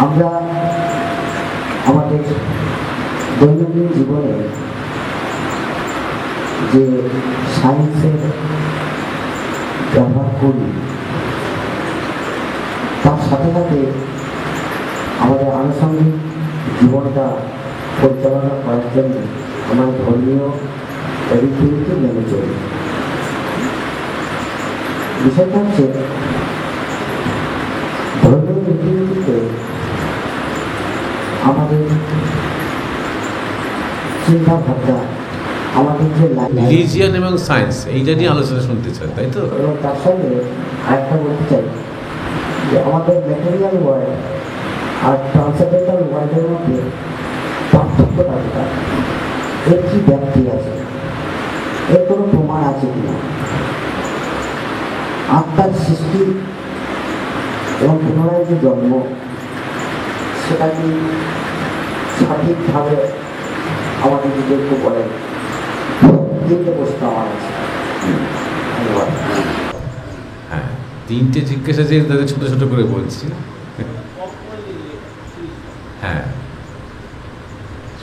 আমরা আমাদের দৈনন্দিন জীবনে যে সায়েন্সের ব্যবহার করি তার সাথে সাথে আমাদের আনুষঙ্গিক জীবনটা পরিচালনা করার জন্য আমার ধর্মীয় রীতিনীতি মেনে চলি। বিষয়টা হচ্ছে ধর্মীয় রীতিনীতিতে আমাদের চিন্তা ভাবনা, আমাদের যে রিলিজিয়ান এবং সায়েন্স এইটা নিয়ে আলোচনা শুনতে চান, তাই তো? এবং তার সঙ্গে আরেকটা বলতে চাই যে আমাদের ম্যাটেরিয়াল ওয়ার্ল্ড আর ট্রান্সেন্ডেন্টাল ওয়ার্ল্ডের মধ্যে পার্থক্যটা কোথায়, এর কি ব্যাপ্তি আছে, এর কোনো প্রমাণ আছে কিনা, আত্মার সৃষ্টি এবং পুনরায় যে জন্ম সেটা কি সঠিকভাবে আমাদের নিজেকে বলেন, তিনটে প্রশ্ন আমার আছে। ধন্যবাদ। হ্যাঁ, তিনটে জিজ্ঞাসা যে তাদের ছোট ছোট করে বলছি। হ্যাঁ,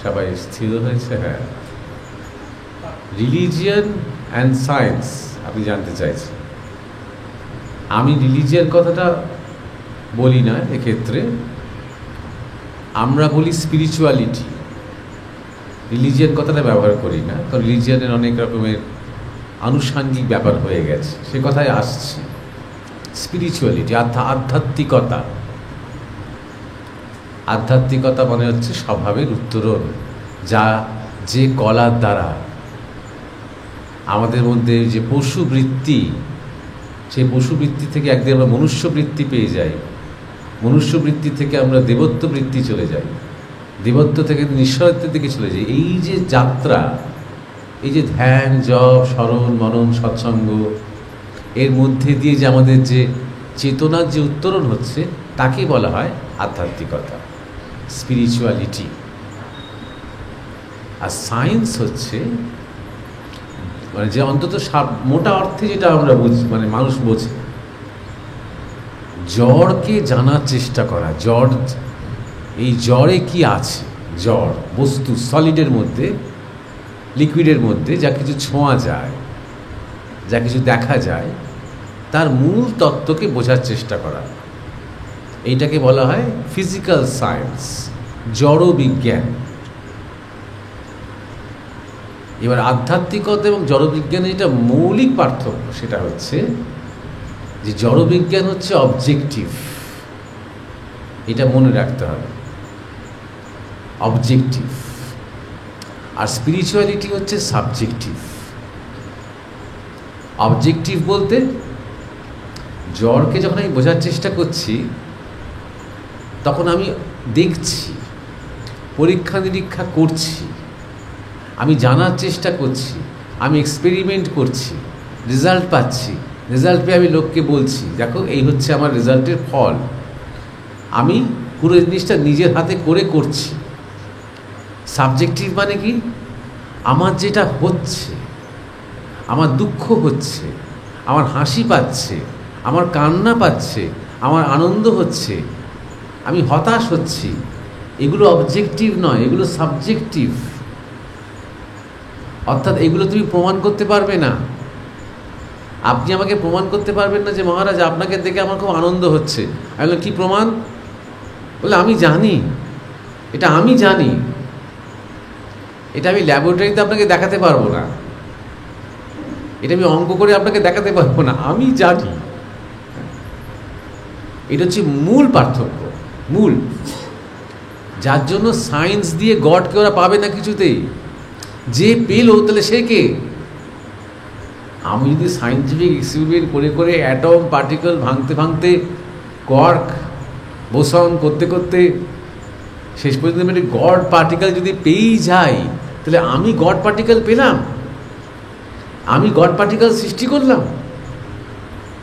সবাই স্থির হয়েছে। হ্যাঁ, রিলিজিয়ান অ্যান্ড সায়েন্স আপনি জানতে চাইছেন। আমি রিলিজিয়ান কথাটা বলি না এক্ষেত্রে, আমরা বলি স্পিরিচুয়ালিটি। রিলিজিয়ান কথাটা ব্যবহার করি না, কারণ রিলিজিয়ানের অনেক রকমের আনুষাঙ্গিক ব্যাপার হয়ে গেছে, সে কথায় আসছি। স্পিরিচুয়ালিটি, আধ্যাত্মিকতা। আধ্যাত্মিকতা মানে হচ্ছে স্বভাবের উত্তরণ, যা যে কলার দ্বারা আমাদের মধ্যে যে পশুবৃত্তি, সেই পশুবৃত্তি থেকে একদিন আমরা মনুষ্যবৃত্তি পেয়ে যাই, মনুষ্যবৃত্তি থেকে আমরা দেবত্ব বৃত্তি চলে যাই, দেবত্ব থেকে নিঃস্বত্বের দিকে চলে যাই। এই যে যাত্রা, এই যে ধ্যান, জপ, স্মরণ, মনন, সৎসঙ্গ, এর মধ্যে দিয়ে যে আমাদের যে চেতনার যে উত্তরণ হচ্ছে, তাকে বলা হয় আধ্যাত্মিকতা, স্পিরিচুয়ালিটি। আর সায়েন্স হচ্ছে মানে যে অন্তত মোটা অর্থে যেটা আমরা বুঝি, মানে মানুষ বোঝে, জড়কে জানার চেষ্টা করা। জড়, এই জড়ে কি আছে, জড় বস্তু, সলিডের মধ্যে, লিকুইডের মধ্যে যা কিছু ছোঁয়া যায়, যা কিছু দেখা যায়, তার মূল তত্ত্বকে বোঝার চেষ্টা করা, এইটাকে বলা হয় ফিজিক্যাল সায়েন্স, জড় বিজ্ঞান। এবার আধ্যাত্মিকতা এবং জড়বিজ্ঞানের যেটা মৌলিক পার্থক্য, সেটা হচ্ছে যে জড়বিজ্ঞান হচ্ছে অবজেক্টিভ, এটা মনে রাখতে হবে, অবজেক্টিভ। আর স্পিরিচুয়ালিটি হচ্ছে সাবজেক্টিভ। অবজেক্টিভ বলতে জড়কে যখন আমি বোঝার চেষ্টা করছি, তখন আমি দেখছি, পরীক্ষা নিরীক্ষা করছি, আমি জানার চেষ্টা করছি, আমি এক্সপেরিমেন্ট করছি, রেজাল্ট পাচ্ছি, রেজাল্ট পেয়ে আমি লোককে বলছি, দেখো এই হচ্ছে আমার রেজাল্টের ফল। আমি পুরো জিনিসটা নিজের হাতে করে করছি। সাবজেক্টিভ মানে কি, আমার যেটা হচ্ছে, আমার দুঃখ হচ্ছে, আমার হাসি পাচ্ছে, আমার কান্না পাচ্ছে, আমার আনন্দ হচ্ছে, আমি হতাশ হচ্ছি, এগুলো অবজেক্টিভ নয়, এগুলো সাবজেক্টিভ। অর্থাৎ এগুলো তুমি প্রমাণ করতে পারবে না। আপনি আমাকে প্রমাণ করতে পারবেন না যে মহারাজ আপনাকে দেখে আমার খুব আনন্দ হচ্ছে। আমি বললাম, কী প্রমাণ? বলে, আমি জানি, এটা আমি জানি, এটা আমি ল্যাবরেটরিতে আপনাকে দেখাতে পারবো না, এটা আমি অঙ্ক করে আপনাকে দেখাতে পারবো না, আমি জানি। এটা হচ্ছে মূল পার্থক্য, মূল, যার জন্য সায়েন্স দিয়ে গডকে ওরা পাবে না কিছুতেই। যে পেল তাহলে সে কে? আমি যদি সায়েন্টিফিক এক্সপেরিমেন্ট করে করে অ্যাটম পার্টিকেল ভাঙতে ভাঙতে, কোয়ার্ক বোসন করতে করতে শেষ পর্যন্ত আমি একটা গড পার্টিকেল যদি পেয়েই যাই, তাহলে আমি গড পার্টিকেল পেলাম, আমি গড পার্টিকেল সৃষ্টি করলাম।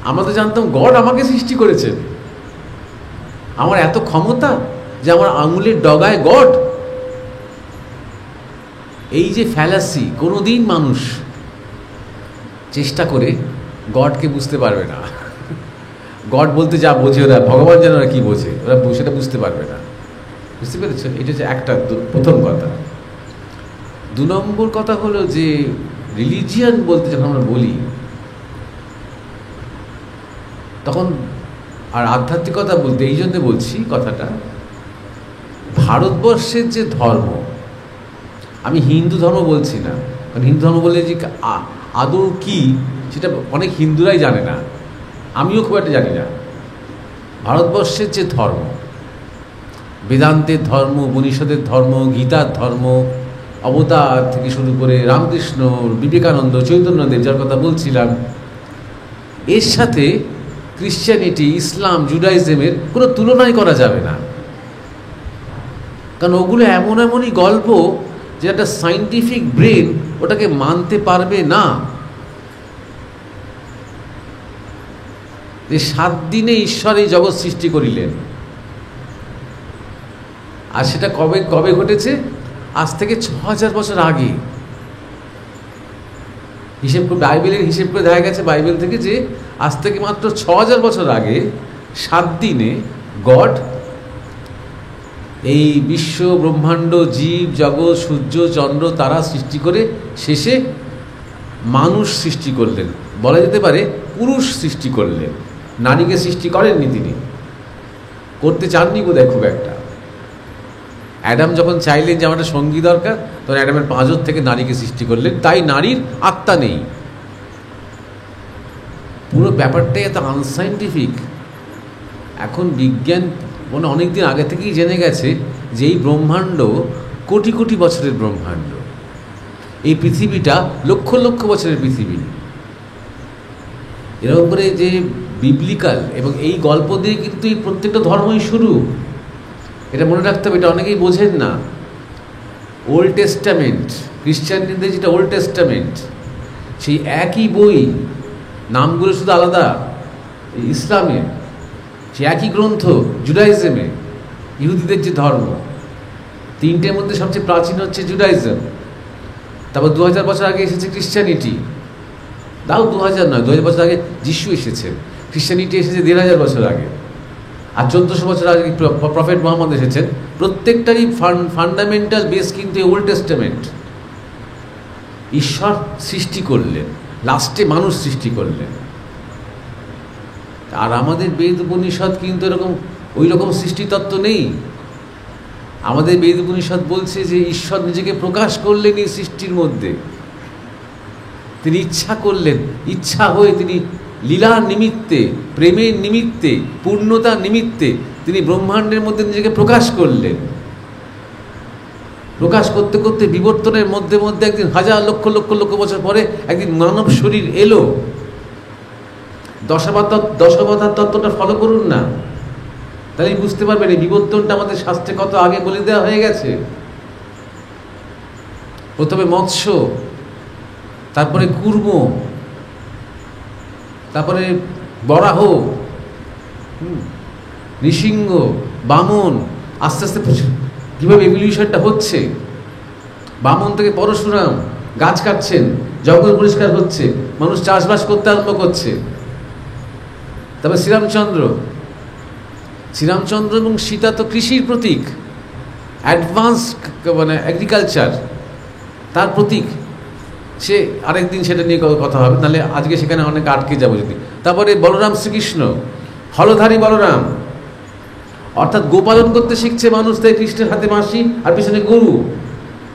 আমরা তো জানতাম গড আমাকে সৃষ্টি করেছেন। আমার এত ক্ষমতা যে আমার আঙুলের ডগায় গড। এই যে ফ্যালাসি, কোনোদিন মানুষ চেষ্টা করে গডকে বুঝতে পারবে না। গড বলতে যা বোঝে ওরা, ভগবান যেন ওরা কী বোঝে, ওরা সেটা বুঝতে পারবে না। বুঝতে পেরেছ? এটা হচ্ছে একটা প্রথম কথা। 2 নম্বর কথা হলো যে রিলিজিয়ান বলতে যখন আমরা বলি, তখন আর আধ্যাত্মিকতা বলতে এই জন্য বলছি কথাটা, ভারতবর্ষের যে ধর্ম, আমি হিন্দু ধর্ম বলছি না, কারণ হিন্দু ধর্ম বললে যে আদৌ কি সেটা অনেক হিন্দুরাই জানে না, আমিও খুব একটা জানি না। ভারতবর্ষের যে ধর্ম, বেদান্তের ধর্ম, উপনিষদের ধর্ম, গীতার ধর্ম, অবতার থেকে শুরু করে রামকৃষ্ণ, বিবেকানন্দ, চৈতন্যদেব, যার কথা বলছিলাম, এর সাথে ক্রিশ্চিয়ানিটি, ইসলাম, জুডাইজমের কোনো তুলনাই করা যাবে না। কারণ ওগুলো এমনই গল্প যে একটা সায়েন্টিফিক ব্রেন ওটাকে মানতে পারবে না। যে 7 দিনে ঈশ্বর এই জগৎ সৃষ্টি করিলেন, আর সেটা কবে ঘটেছে? আজ থেকে 6000 বছর আগে। বাইবেলের হিসেব করে দেখা গেছে, বাইবেল থেকে, যে আজ থেকে মাত্র 6000 বছর আগে 7 দিনে গড এই বিশ্ব ব্রহ্মাণ্ড, জীব জগৎ, সূর্য চন্দ্র তারা সৃষ্টি করে শেষে মানুষ সৃষ্টি করলেন। বলা যেতে পারে পুরুষ সৃষ্টি করলেন, নারীকে সৃষ্টি করেননি তিনি, করতে চাননি বোধহয় খুব একটা। অ্যাডাম যখন চাইলেন যে আমার একটা সঙ্গী দরকার, তখন অ্যাডামের পাঁজর থেকে নারীকে সৃষ্টি করলেন, তাই নারীর আত্মা নেই। পুরো ব্যাপারটাই এত আনসাইন্টিফিক। এখন বিজ্ঞান অনেক দিন আগে থেকেই জেনে গেছে যে এই ব্রহ্মাণ্ড কোটি কোটি বছরের ব্রহ্মাণ্ড, এই পৃথিবীটা লক্ষ লক্ষ বছরের পৃথিবী। এরকম করে যে বিবলিক্যাল, এবং এই গল্প দিয়ে কিন্তু এই প্রত্যেকটা ধর্মই শুরু, এটা মনে রাখতে হবে। এটা অনেকেই বোঝেন না। ওল্ড টেস্টামেন্ট, খ্রিস্টানদের যেটা ওল্ড টেস্টামেন্ট, সেই একই বই, নামগুলো শুধু আলাদা। ইসলামের সে একই গ্রন্থ, জুডাইজমে, ইহুদিদের যে ধর্ম, 3টের মধ্যে সবচেয়ে প্রাচীন হচ্ছে জুডাইজম। তারপর 2000 বছর আগে এসেছে ক্রিশ্চিয়ানিটি। তাও 2000 নয়, 2000 বছর আগে যিশু এসেছেন। ক্রিশ্চিয়ানিটি এসেছে 1500 বছর আগে, আর 1400 বছর আগে প্রফেট মুহাম্মদ এসেছেন। প্রত্যেকটারই ফান্ডামেন্টাল বেস কিন্তু ওল্ড টেস্টামেন্ট। ঈশ্বর সৃষ্টি করলেন, লাস্টে মানুষ সৃষ্টি করলেন। আর আমাদের বেদ উপনিষদ কিন্তু ওই রকম সৃষ্টিতত্ত্ব নেই। আমাদের বেদ উপনিষদ বলছে যে ঈশ্বর নিজেকে প্রকাশ করলেন এই সৃষ্টির মধ্যে। তিনি ইচ্ছা করলেন, ইচ্ছা হয়ে তিনি লীলার নিমিত্তে, প্রেমের নিমিত্তে, পূর্ণতার নিমিত্তে তিনি ব্রহ্মাণ্ডের মধ্যে নিজেকে প্রকাশ করলেন। প্রকাশ করতে করতে বিবর্তনের মধ্যে মধ্যে একদিন হাজার লক্ষ লক্ষ লক্ষ বছর পরে একদিন মানব শরীর এলো। দশাবতার তত্ত্বটা ফলো করুন না, তাহলে বুঝতে পারবেন এই বিবর্তনটা আমাদের শাস্ত্রে কত আগে বলে দেওয়া হয়ে গেছে। প্রথমে মৎস্য, তারপরে কূর্ম, তারপরে বরাহ, নৃসিংহ, বামন, আস্তে আস্তে কীভাবে এভলিউশনটা হচ্ছে। বামন থেকে পরশুরাম, গাছ কাটছেন, জঙ্গল পরিষ্কার হচ্ছে, মানুষ চাষবাস করতে আরম্ভ করছে। তারপর শ্রীরামচন্দ্র এবং সীতা তো কৃষির প্রতীক, অ্যাডভান্স এগ্রিকালচার তার প্রতীক। সে আরেকদিন সেটা নিয়ে কথা হবে, নাহলে আজকে সেখানে অনেক আটকে যাবো যদি। তারপরে বলরাম শ্রীকৃষ্ণ, হলধারী বলরাম, অর্থাৎ গোপালন করতে শিখছে মানুষ, তাই কৃষ্ণের হাতে বাঁশি আর পিছনে গরু।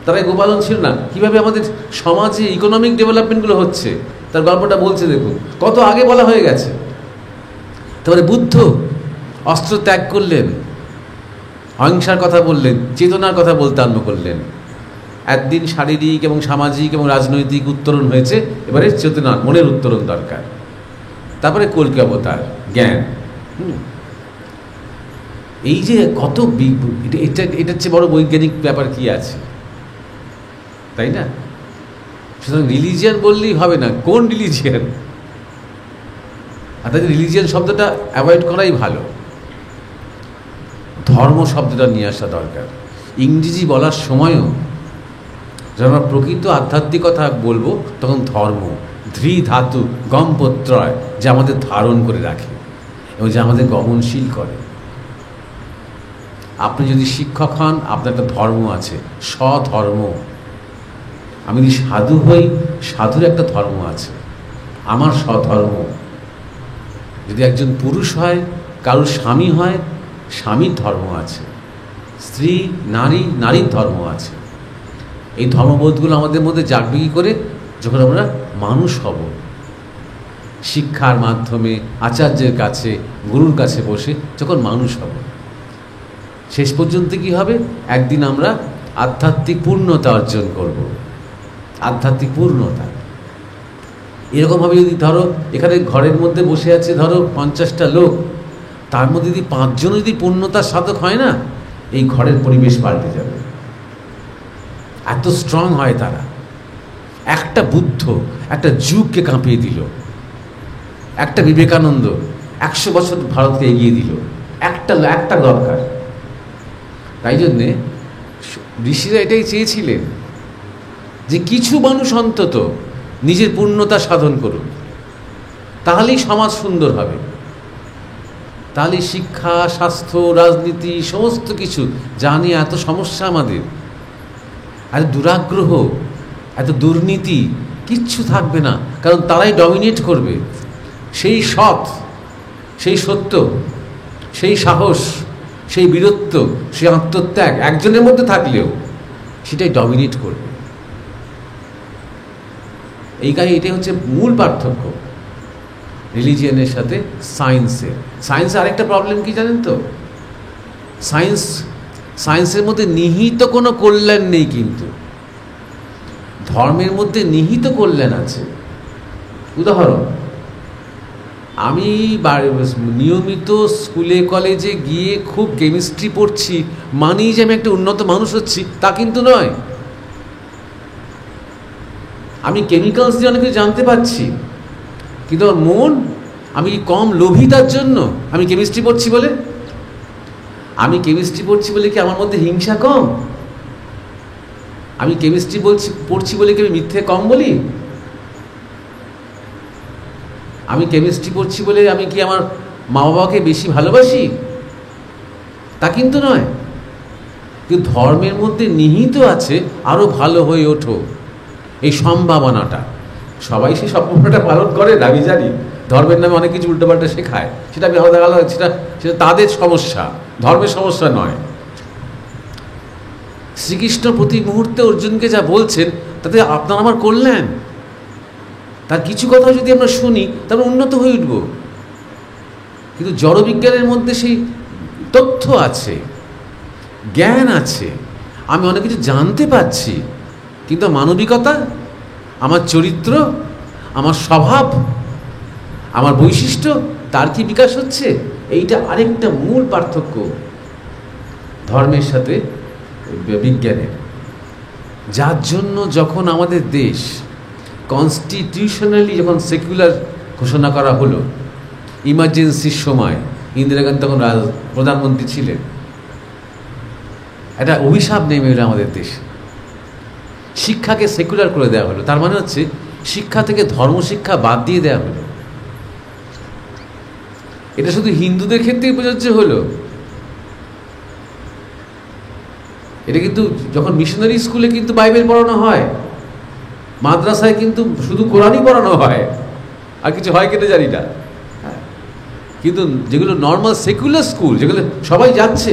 তারা গোপালন ছিল না। কীভাবে আমাদের সমাজে ইকোনমিক ডেভেলপমেন্টগুলো হচ্ছে তার গল্পটা বলছে, দেখুন কত আগে বলা হয়ে গেছে। তারপরে বুদ্ধ অস্ত্র ত্যাগ করলেন, অহিংসার কথা বললেন, চেতনার কথা বলতে আরম্ভ করলেন। একদিন শারীরিক এবং সামাজিক এবং রাজনৈতিক উত্তরণ হয়েছে, এবারে চেতনার, মনের উত্তরণ দরকার। তারপরে কল্কি অবতার, জ্ঞান। এই যে কত এটার চেয়ে বড় বৈজ্ঞানিক ব্যাপার কি আছে, তাই না? সুতরাং রিলিজিয়ান বললেই হবে না, কোন রিলিজিয়ান? অর্থাৎ রিলিজিয়ান শব্দটা অ্যাভয়েড করাই ভালো, ধর্ম শব্দটা নিয়ে আসা দরকার। ইংরেজি বলার সময়ও যখন আমরা প্রকৃত আধ্যাত্মিকতা বলবো তখন ধর্ম, ধৃ ধাতু গমপত্রয়, যা আমাদের ধারণ করে রাখে এবং যা আমাদের গমনশীল করে। আপনি যদি শিক্ষক হন, আপনার একটা ধর্ম আছে, স্বধর্ম। আমি যদি সাধু হই, সাধুর একটা ধর্ম আছে, আমার স্বধর্ম। যদি একজন পুরুষ হয়, কারোর স্বামী হয়, স্বামীর ধর্ম আছে। স্ত্রী, নারী, নারীর ধর্ম আছে। এই ধর্মবোধগুলো আমাদের মধ্যে জাগবে কী করে? যখন আমরা মানুষ হব, শিক্ষার মাধ্যমে, আচার্যের কাছে, গুরুর কাছে বসে যখন মানুষ হব, শেষ পর্যন্ত কী হবে? একদিন আমরা আধ্যাত্মিক পূর্ণতা অর্জন করব। আধ্যাত্মিক পূর্ণতা এরকমভাবে যদি ধরো এখানে ঘরের মধ্যে বসে আছে ধরো 50টা লোক, তার মধ্যে যদি 5 জন যদি পূর্ণতার সাধক হয় না, এই ঘরের পরিবেশ পাল্টে যাবে। এত স্ট্রং হয় তারা। একটা বুদ্ধ একটা যুগকে কাঁপিয়ে দিল, একটা বিবেকানন্দ 100 বছর ভারতকে এগিয়ে দিল। একটা দরকার। তাই জন্যে ঋষিরা এটাই চেয়েছিলেন যে কিছু মানুষ অন্তত নিজের পূর্ণতা সাধন করুন, তাহলেই সমাজ সুন্দর হবে। তাহলে শিক্ষা, স্বাস্থ্য, রাজনীতি, সমস্ত কিছু যা নিয়ে এত সমস্যা আমাদের, এত দুরাগ্রহ, এত দুর্নীতি, কিচ্ছু থাকবে না। কারণ তারাই ডমিনেট করবে। সেই সৎ, সেই সত্য, সেই সাহস, সেই বীরত্ব, সেই আত্মত্যাগ একজনের মধ্যে থাকলেও সেটাই ডমিনেট করবে। এটাই হচ্ছে মূল পার্থক্য রিলিজিয়ানের সাথে সায়েন্সের। সায়েন্সের আরেকটা প্রবলেম কি জানেন তো? সায়েন্সের মধ্যে নিহিত কোনো কল্যাণ নেই, কিন্তু ধর্মের মধ্যে নিহিত কল্যাণ আছে। উদাহরণ, আমি নিয়মিত স্কুলে কলেজে গিয়ে খুব কেমিস্ট্রি পড়ছি মানেই যে আমি একটা উন্নত মানুষ হচ্ছি, তা কিন্তু নয়। আমি কেমিক্যালস দিয়ে অনেক কিছু জানতে পারছি, কিন্তু আমার মন, আমি কম লোভী তার জন্য আমি কেমিস্ট্রি পড়ছি বলে? আমি কেমিস্ট্রি পড়ছি বলে কি আমার মধ্যে হিংসা কম? আমি কেমিস্ট্রি পড়ছি বলে কি আমি মিথ্যে কম বলি? আমি কেমিস্ট্রি পড়ছি বলে আমি কি আমার মা বাবাকে বেশি ভালোবাসি? তা কিন্তু নয়। কিন্তু ধর্মের মধ্যে নিহিত আছে আরও ভালো হয়ে ওঠো, এই সম্ভাবনাটা। সবাই সেই সম্ভাবনাটা পালন করে না, আমি জানি। ধর্মের নামে অনেক কিছু উল্টোপাল্টা শেখায়, সেটা আমি আলাদা আলাদা, সেটা তাদের সমস্যা, ধর্মের সমস্যা নয়। শ্রীকৃষ্ণ প্রতি মুহূর্তে অর্জুনকে যা বলছেন তাতে আপনার আমার কল্যাণ। তার কিছু কথা যদি আমরা শুনি তারপর উন্নত হয়ে উঠব। কিন্তু জড়বিজ্ঞানের মধ্যে সেই তথ্য আছে, জ্ঞান আছে, আমি অনেক কিছু জানতে পারছি, কিন্তু মানবিকতা, আমার চরিত্র, আমার স্বভাব, আমার বৈশিষ্ট্য, তার কি বিকাশ হচ্ছে? এইটা আরেকটা মূল পার্থক্য ধর্মের সাথে বিজ্ঞানের। যার জন্য যখন আমাদের দেশ কনস্টিটিউশনালি যখন সেকুলার ঘোষণা করা হলো, ইমার্জেন্সির সময় ইন্দিরা গান্ধী তখন প্রধানমন্ত্রী ছিলেন, একটা অভিশাপ নেমে এলো আমাদের দেশে। শিক্ষাকে সেকুলার করে দেওয়া হলো। তার মানে হচ্ছে শিক্ষা থেকে ধর্মশিক্ষা বাদ দিয়ে দেওয়া হলো। এটা শুধু হিন্দুদের ক্ষেত্রেই প্রযোজ্য হলো। এটা কিন্তু যখন মিশনারি স্কুলে কিন্তু বাইবেল পড়ানো হয়, মাদ্রাসায় কিন্তু শুধু কোরআনই পড়ানো হয়, আর কিছু হয় কিনা জানি না। কিন্তু যেগুলো নর্মাল সেকুলার স্কুল, যেগুলো সবাই যাচ্ছে,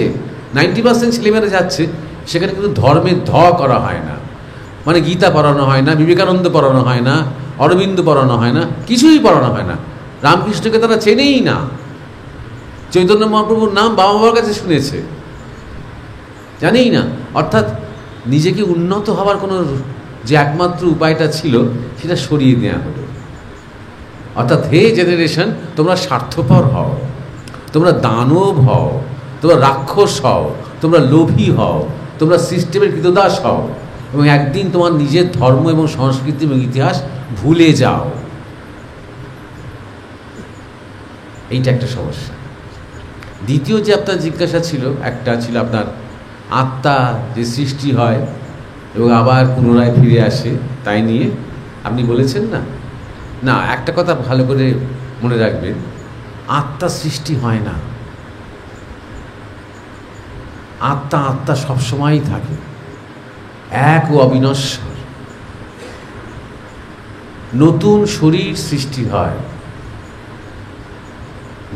90% ছেলেমেয়েরা যাচ্ছে, সেখানে কিন্তু ধর্মের করা হয় না। মানে গীতা পড়ানো হয় না, বিবেকানন্দ পড়ানো হয় না, অরবিন্দ পড়ানো হয় না, কিছুই পড়ানো হয় না। রামকৃষ্ণকে তারা চেনেই না। চৈতন্য মহাপ্রভুর নাম বাবা মার কাছে শুনেছে, জানেই না। অর্থাৎ নিজেকে উন্নত হওয়ার কোনো যে একমাত্র উপায়টা ছিল সেটা সরিয়ে নেওয়া হলো। অর্থাৎ হে জেনারেশন, তোমরা স্বার্থপর হও, তোমরা দানব হও, তোমরা রাক্ষস হও, তোমরা লোভী হও, তোমরা সিস্টেমের কৃতদাস হও এবং একদিন তোমার নিজের ধর্ম এবং সংস্কৃতি এবং ইতিহাস ভুলে যাও। এইটা একটা সমস্যা। দ্বিতীয় যে আপনার জিজ্ঞাসা ছিল, একটা ছিল আপনার আত্মা যে সৃষ্টি হয় এবং আবার পুনরায় ফিরে আসে, তাই নিয়ে আপনি বলেছেন না। না, একটা কথা ভালো করে মনে রাখবেন, আত্মা সৃষ্টি হয় না। আত্মা আত্মা সবসময়ই থাকে, এক ও অবিনশ্বর। নতুন শরীর সৃষ্টি হয়,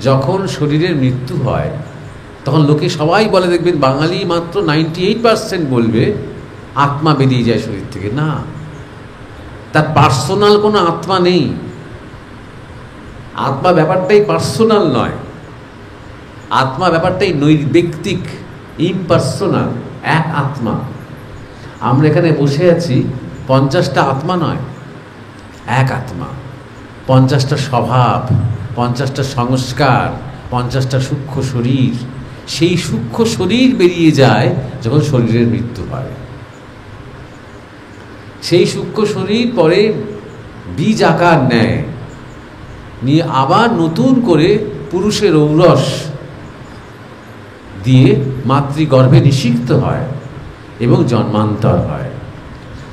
যখন শরীরের মৃত্যু হয় তখন লোকে সবাই বলে, দেখবেন বাঙালি মাত্র 98% বলবে আত্মা বেরিয়ে যায় শরীর থেকে। না, তার পার্সোনাল কোনো আত্মা নেই। আত্মা ব্যাপারটাই পার্সোনাল নয়, আত্মা ব্যাপারটাই নৈর্ব্যক্তিক, ইমপার্সোনাল, এক আত্মা। আমরা এখানে বসে আছি, 50টা আত্মা নয়, এক আত্মা। 50টা স্বভাব, 50টা সংস্কার, 50টা সূক্ষ্ম শরীর। সেই সূক্ষ্ম শরীর বেরিয়ে যায় যখন শরীরের মৃত্যু হয়। সেই সূক্ষ্ম শরীর পরে বীজ আকার নেয়, নিয়ে আবার নতুন করে পুরুষের ঔরস দিয়ে মাতৃগর্ভে নিষিক্ত হয় এবং জন্মান্তর হয়।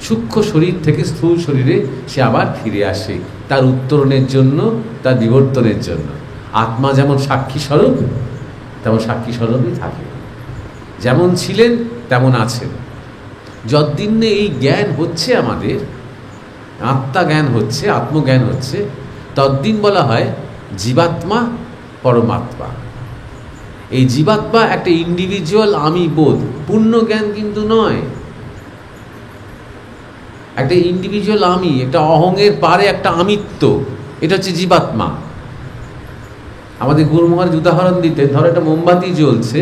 সূক্ষ্ম শরীর থেকে স্থূল শরীরে সে আবার ফিরে আসে, তার উত্তরণের জন্য, তার বিবর্তনের জন্য। আত্মা যেমন সাক্ষী স্বরূপ, তেমন সাক্ষী স্বরূপই থাকে। যেমন ছিলেন তেমন আছেন। যতদিন না এই জ্ঞান হচ্ছে, আমাদের আত্মা জ্ঞান হচ্ছে, আত্মজ্ঞান হচ্ছে, ততদিন বলা হয় জীবাত্মা পরমাত্মা। এই জীবাত্মা একটা ইন্ডিভিজুয়াল আমি বোধ, পূর্ণ জ্ঞান কিন্তু নয়। একটা ইন্ডিভিজুয়াল আমি, একটা অহংয়ের পারে একটা আমিত্ব, এটা হচ্ছে জীবাত্মা। আমাদের গুরু মহারাজ উদাহরণ দিতেন, ধরো একটা মোমবাতি জ্বলছে,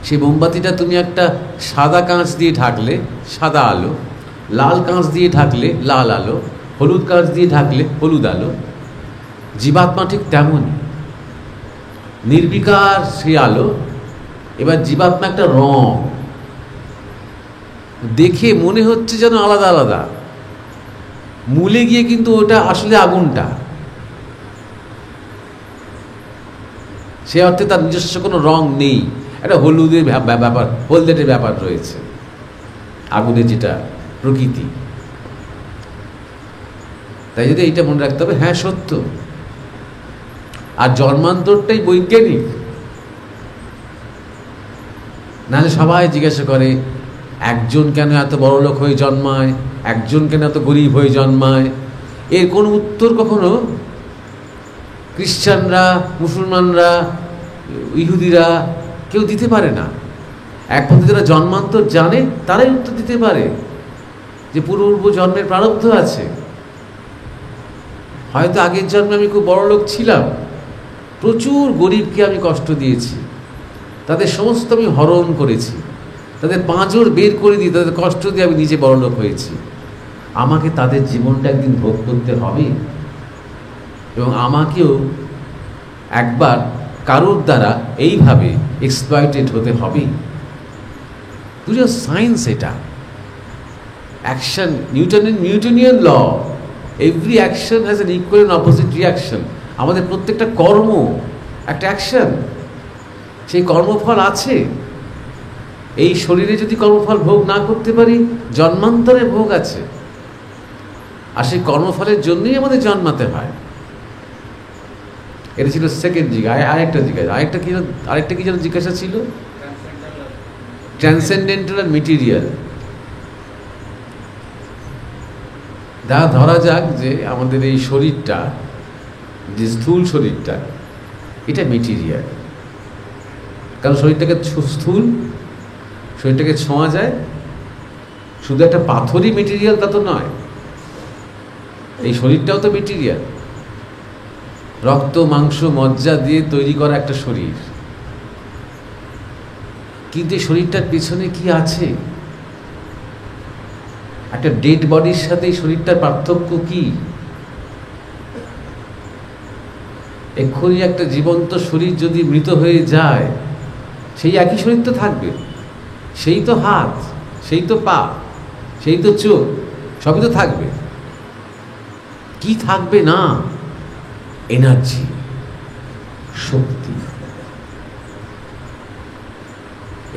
সেই মোমবাতিটা তুমি একটা সাদা কাঁচ দিয়ে ঢাকলে সাদা আলো, লাল কাঁচ দিয়ে ঢাকলে লাল আলো, হলুদ কাঁচ দিয়ে ঢাকলে হলুদ আলো। জীবাত্মা ঠিক তেমনই, নির্বিকার সেই আলো। এবার জীবাত্মা একটা রং, দেখে মনে হচ্ছে যেন আলাদা আলাদা, মূলে গিয়ে কিন্তু ওটা আসলে আগুনটা। সে অর্থে তার নিজস্ব কোনো রং নেই, একটা হলুদের ব্যাপার, হলদেটের ব্যাপার রয়েছে আগুনের, যেটা প্রকৃতি। তাই যদি এইটা মনে রাখতে হবে, হ্যাঁ সত্য। আর জন্মান্তরটাই বৈজ্ঞানিক। নাহলে সবাই জিজ্ঞাসা করে, একজন কেন এত বড় লোক হয়ে জন্মায়, একজন কেন এত গরিব হয়ে জন্মায়? এর কোনো উত্তর কখনো খ্রিস্টানরা, মুসলমানরা, ইহুদিরা কেউ দিতে পারে না। একমাত্র যারা জন্মান্তর জানে তারাই উত্তর দিতে পারে যে পূর্ব জন্মের প্রারব্ধ আছে। হয়তো আগের জন্মে আমি খুব বড় লোক ছিলাম, প্রচুর গরিবকে আমি কষ্ট দিয়েছি, তাদের সমস্ত আমি হরণ করেছি, তাদের পাঁজর বের করে দিয়ে তাদের কষ্ট দিয়ে আমি নিজে বড় লোক হয়েছি। আমাকে তাদের জীবনটা একদিন ভোগ করতে হবে এবং আমাকেও একবার কারোর দ্বারা এইভাবে এক্সপ্লয়েটেড হতে হবে। পুরো সায়েন্স এটা। Action, Newtonian law, every action has an equal and opposite reaction. আমাদের প্রত্যেকটা কর্ম একটা অ্যাকশন, সেই কর্মফল আছে। এই শরীরে যদি কর্মফল ভোগ না করতে পারি, জন্মান্তরে ভোগ আছে। আর সেই কর্মফলের জন্যই আমাদের জন্মাতে হয়। এটা ছিল সেকেন্ড জিজ্ঞাসা। আরেকটা কি যেন জিজ্ঞাসা ছিল, ট্রান্সেন্ডেন্টাল আর মেটেরিয়াল। ধরা যাক যে আমাদের এই শরীরটা, যে স্থূল শরীরটা, এটা মেটেরিয়াল। কারণ শরীরটাকে স্থূল, শরীরটাকে ছোঁয়া যায়। শুধু একটা পাথরই মেটেরিয়াল তা তো নয়, এই শরীরটাও তো মেটেরিয়াল। রক্ত মাংস মজ্জা দিয়ে তৈরি করা একটা শরীর। কিন্তু এই শরীরটার পিছনে কি আছে? একটা ডেড বডির সাথে এই শরীরটার পার্থক্য কি? এক্ষুনি একটা জীবন্ত শরীর যদি মৃত হয়ে যায়, সেই একই শরীর তো থাকবে, সেই তো হাত, সেই তো পা, সেই তো চোখ, সবই তো থাকবে। কি থাকবে না? এনার্জি, শক্তি।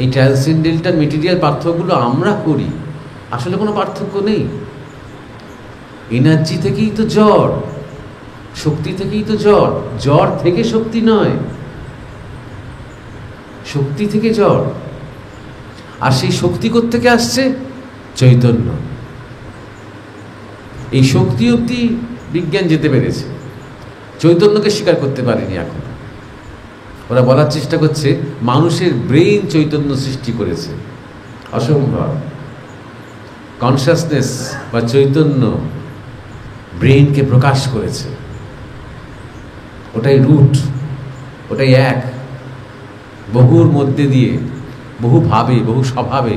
এই ট্রান্সেন্ডেন্টাল মেটেরিয়াল পার্থক্যগুলো আমরা করি, আসলে কোনো পার্থক্য নেই। এনার্জি থেকেই তো জ্বর, শক্তি থেকেই তো জ্বর, জ্বর থেকে শক্তি নয়, শক্তি থেকে জ্বর। আর সেই শক্তি কোত্থেকে আসছে? চৈতন্য। এই শক্তি অবধি বিজ্ঞান যেতে পেরেছে, চৈতন্যকে স্বীকার করতে পারেনি এখন। ওরা বলার চেষ্টা করছে মানুষের ব্রেইন চৈতন্য সৃষ্টি করেছে, অসম্ভব। কনসাসনেস বা চৈতন্য ব্রেইনকে প্রকাশ করেছে, ওটাই রুট, ওটাই এক। বহুর মধ্যে দিয়ে, বহু ভাবে, বহু স্বভাবে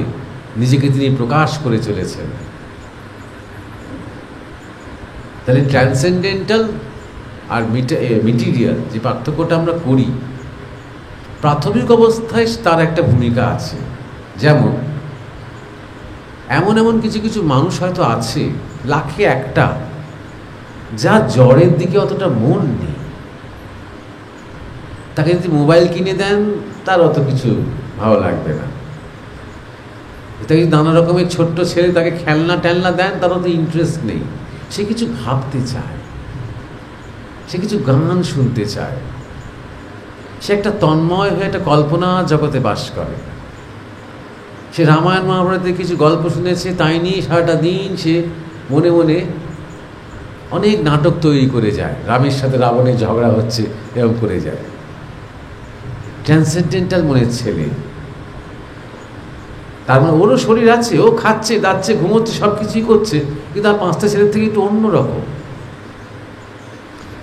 নিজেকে তিনি প্রকাশ করে চলেছেন। তাহলে ট্রান্সেন্ডেন্টাল আর মেটেরিয়াল যে পার্থক্যটা আমরা করি, প্রাথমিক অবস্থায় তার একটা ভূমিকা আছে। যেমন এমন এমন কিছু কিছু মানুষ হয়তো আছে, লাখে একটা, যার জ্বরের দিকে অতটা মন নেই। তাকে যদি মোবাইল কিনে দেন, তার অত কিছু ভালো লাগবে না। তাকে নানা রকমের ছোট্ট ছেলে তাকে খেলনা টেলনা দেন, তার অত ইন্টারেস্ট নেই। সে কিছু ভাবতে চায়, সে কিছু গান শুনতে চায়, সে একটা তন্ময় হয়ে একটা কল্পনা জগতে বাস করে। সে রামায়ণ মহাভারতের কিছু গল্প শুনেছে, তাই নিয়ে সারাটা দিন সে মনে মনে অনেক নাটক তৈরি করে যায়, রামের সাথে রাবণের ঝগড়া হচ্ছে, এরকম করে যায়। ট্রান্সেন্ডেন্টাল মনের ছেলে, তার মানে ওরও শরীর আছে, ও খাচ্ছে, দাচ্ছে, ঘুমোচ্ছে, সব কিছুই করছে, কিন্তু আর পাঁচটা ছেলের থেকে একটু অন্যরকম।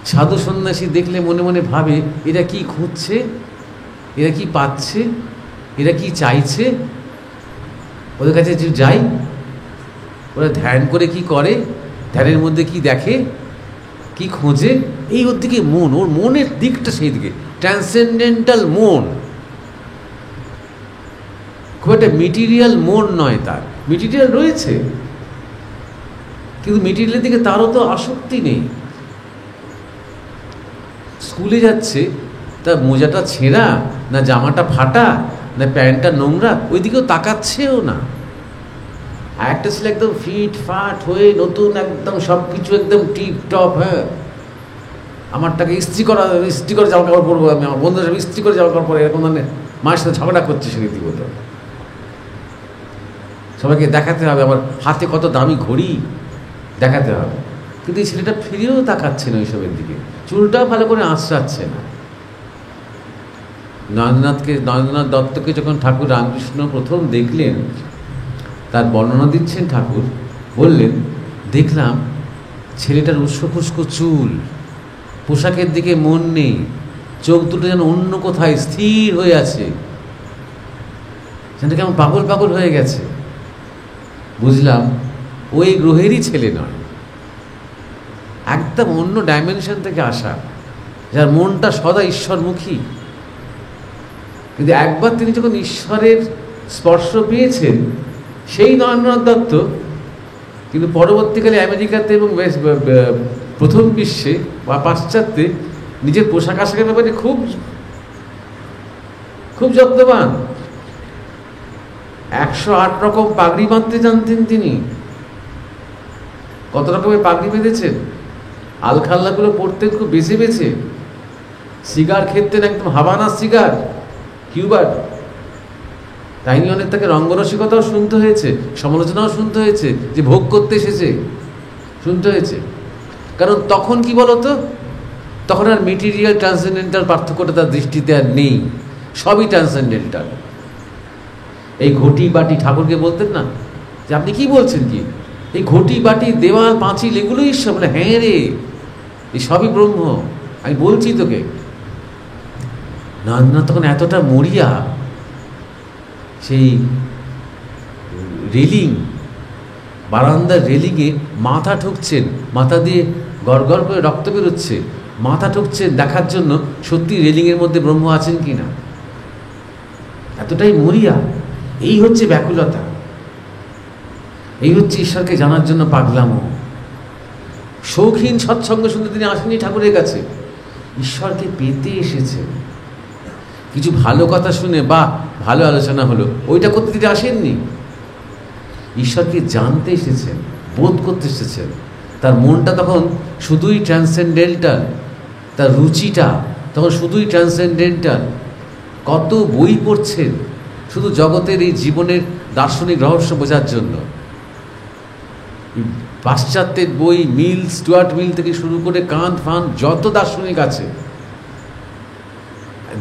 সাধু সন্ন্যাসী দেখলে মনে মনে ভাবে, এরা কি খুঁজছে, এরা কি পাচ্ছে, এরা কি চাইছে, ওদের কাছে যে যাই, ওরা ধ্যান করে কি করে, ধ্যানের মধ্যে কি দেখে, কি খোঁজে, এই ওর দিকে মন, ওর মনের দিকটা সেই দিকে। ট্রান্সেন্ডেন্টাল মন, খুব একটা মেটেরিয়াল মন নয় তার। মেটেরিয়াল রয়েছে, কিন্তু মেটেরিয়ালের দিকে তারও তো আসক্তি নেই। স্কুলে যাচ্ছে, তার মোজাটা ছেঁড়া না জামাটা ফাটা না প্যান্টটা নোংরা, ওই দিকেও তাকাচ্ছেও না। আর একটা ছেলে একদম ফিট ফাট হয়ে নতুন, একদম সব কিছু একদম টিপ টপ, হ্যাঁ, আমারটাকে ইস্ত্রি করে জামা কাপড় পরবো আমি, আমার বন্ধুরা সব ইস্ত্রি করে জামা কাপড় পরে, এরকম মানে মায়ের সাথে ঝগড়া করছে সে রীতিমতো। সবাইকে দেখাতে হবে আমার হাতে কত দামি ঘড়ি, দেখাতে হবে। কিন্তু এই ছেলেটা ফিরেও তাকাচ্ছে না ওইসবের দিকে, চুলটাও ভালো করে আঁচড়াচ্ছে না। নরেন্দ্রনাথ দত্তকে যখন ঠাকুর রামকৃষ্ণ প্রথম দেখলেন, তার বর্ণনা দিচ্ছেন ঠাকুর, বললেন, দেখলাম ছেলেটার উস্কো খুস্কো চুল, পোশাকের দিকে মন নেই, চোখ দুটো যেন অন্য কোথায় স্থির হয়ে আছে, সেটা কেমন পাগল পাগল হয়ে গেছে। বুঝলাম ওই গ্রহেরই ছেলে নয়, একদম অন্য ডাইমেনশন থেকে আসা, যার মনটা সদা ঈশ্বরমুখী। কিন্তু একবার তিনি যখন ঈশ্বরের স্পর্শ পেয়েছেন, সেই নরেন্দ্রনাথ দত্ত কিন্তু পরবর্তীকালে আমেরিকাতে এবং প্রথম বিশ্বে বা পাশ্চাত্যে নিজের পোশাক আশাকের ব্যাপারে খুব খুব যত্নবান। 108 রকম পাগড়ি বাঁধতে জানতেন তিনি। কত রকমের পাগড়ি বেঁধেছেন, আলখাল্লাগুলো পড়তেন খুব বেছে বেছে, সিগার খেতেন একদম হাবানা সিগার, কিউবার। তাই নিয়ে অনেক তাকে রঙ্গরসিকতাও শুনতে হয়েছে, সমালোচনাও শুনতে হয়েছে, যে ভোগ করতে এসেছে, শুনতে হয়েছে। কারণ তখন কি বলতো, তখন আর মেটেরিয়াল ট্রান্সেন্ডেন্টাল পার্থক্যটা তার দৃষ্টিতে আর নেই, সবই ট্রান্সেন্ডেন্টাল। এই ঘটি বাটি ঠাকুরকে বলতেন না যে আপনি কি বলছেন, কি এই ঘটি বাটি দেওয়াল পাঁচিল এগুলোই ঈশ্বর? বলে হ্যাঁ রে, এই সবই ব্রহ্ম, আমি বলছি তোকে। না তখন এতটা মরিয়া, সেই রেলিং, বারান্দার রেলিংয়ে মাথা ঠুকছেন, মাথা দিয়ে গড় গড় করে রক্ত বেরোচ্ছে, মাথা ঠুকছেন দেখার জন্য সত্যি রেলিংয়ের মধ্যে ব্রহ্ম আছেন কি না। এতটাই মরিয়া। এই হচ্ছে ব্যাকুলতা, এই হচ্ছে ঈশ্বরকে জানার জন্য পাগলামো। শৌখিন সৎসঙ্গ শুনতে তিনি আসেনি ঠাকুরের কাছে, ঈশ্বরকে পেতে এসেছেন। কিছু ভালো কথা শুনে বা ভালো আলোচনা হলো, ওইটা করতে তিনি আসেননি। ঈশ্বরকে জানতে এসেছেন, বোধ করতে এসেছেন। তার মনটা তখন শুধুই ট্রান্সেন্ডেন্টাল, তার রুচিটা তখন শুধুই ট্রান্সেন্ডেন্টাল। কত বই পড়ছেন শুধু জগতের এই জীবনের দার্শনিক রহস্য বোঝার জন্য। পাশ্চাত্যের বই, মিল, স্টুয়ার্ট মিল থেকে শুরু করে কান্ট ফান যত দার্শনিক আছে,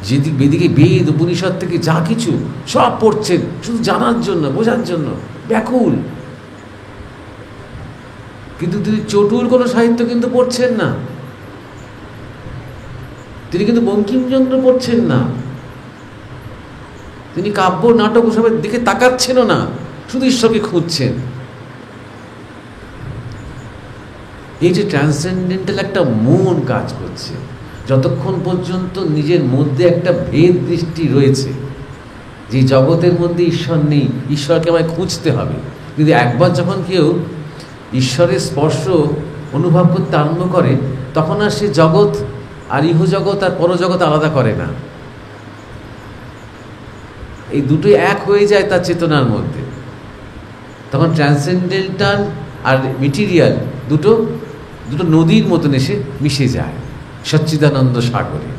যেদিক বেদিকে বেদ উপনিষদ থেকে যা কিছু সব পড়ছেন শুধু জানার জন্য, বোঝার জন্য, ব্যাকুল। কিন্তু তিনি চটুল কোনো সাহিত্য কিন্তু পড়ছেন না, তিনি কিন্তু বঙ্কিমচন্দ্র পড়ছেন না, তিনি কাব্য নাটক ওসবের দিকে তাকাচ্ছেনও না, শুধু ঈশ্বরকে খুঁজছেন। এই যে ট্রান্সেন্ডেন্টাল একটা মন কাজ করছে, যতক্ষণ পর্যন্ত নিজের মধ্যে একটা ভেদ দৃষ্টি রয়েছে যে জগতের মধ্যে ঈশ্বর নেই, ঈশ্বরকে আমায় খুঁজতে হবে। কিন্তু একবার যখন কেউ ঈশ্বরের স্পর্শ অনুভব করতে আরম্ভ করে, তখন আর সে জগৎ আর ইহজগৎ আর পরজগৎ আলাদা করে না। এই দুটোই এক হয়ে যায় তার চেতনার মধ্যে। তখন ট্রান্সেন্ডেন্টাল আর মেটেরিয়াল দুটো নদীর মতন এসে মিশে যায় সচ্চিদানন্দ সাগরে।